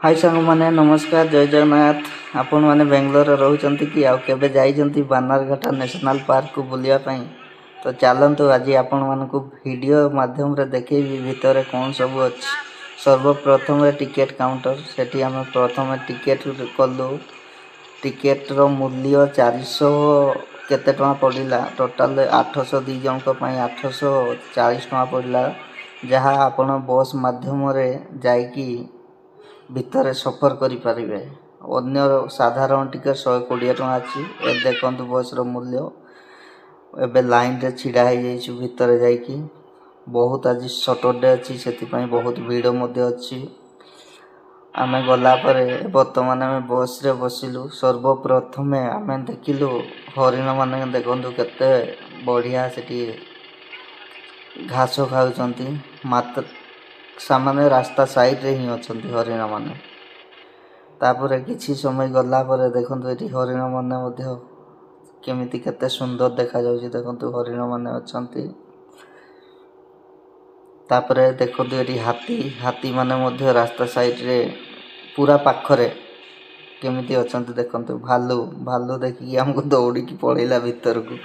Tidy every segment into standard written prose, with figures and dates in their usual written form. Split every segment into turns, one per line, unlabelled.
हाय सांग माने नमस्कार जय जगन्नाथ। आपण माने बेंगलोर रोचंती कि आउ केबे जाइचंती बानरघाटा नेशनल पार्क को बुलिया पई तो चलंतु आज आपण मानकु वीडियो माध्यम रे देखैबी भितरे कोन सब अछि। सर्वप्रथम टिकेट काउंटर सेठी हम प्रथम टिकेट कलु। टिकेट रो मूल्य 400 केते टका पडिला। टोटल 800 दी जनक पई 840 टका पडिला। जहा आपण बस माध्यम रे जाई कि भितर सफर करि परिबे। अन्य साधारण टिकेट 120 टका अछि। ए देखंतु बस रो मूल्य। एबे लाइन रे छिडा हे जाइछु भितर जाई कि बहुत आज सैटरडे अछि सेति पई बहुत भीड़ मध्ये अछि। आमे गला परे वर्तमान में बस रे बसिलु। सर्वप्रथमे आमे देखिलु हरिण माने देखंतु केते बढ़िया सेठी घास खाउचंती। मात्र सामान्य रास्ता साइड रे ही अछंती हरिण माने। तापरे किछि समय गला परे देखंतु एठी हरिण माने मध्ये केमिति केते सुंदर देखा जाउची। देखंतु हरिण माने अछंती। तापरे देखंतु एठी हाथी माने मध्ये रास्ता साइड रे पूरा पाखरे केमिति अछंती। देखंतु भालू देखि हमको दौड़ी की पळेला भीतर को।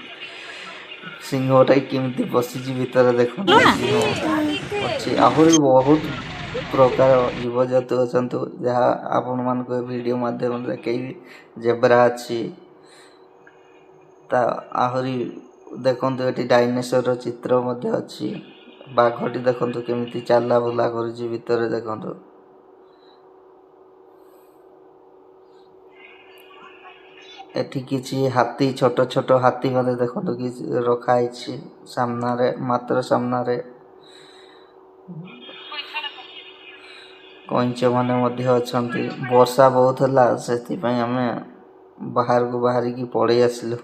सिंहटा केमिति बसिची भीतर देखंतु सिंह अछि। आहुरी बहुत प्रकार जीव जंतु अछंतु जहा आपण मान को वीडियो माध्यम देखैबी। जेब्रा अछि ता आहुरी देखंतु एठी डायनासोर रो चित्र मध्ये अछि। बाघटी देखंतु केमिति चाला बुला करूची भीतर देखंतु। एठी किछि हाथी छोट छोट हाथी माने देखंतु कि रखा आइछि सामना रे मात्र सामना रे। कइंच माने मध्ये अछंती। वर्षा बहुत हला सेति पई हमें बाहर को बाहरी की पड़े आसिलु।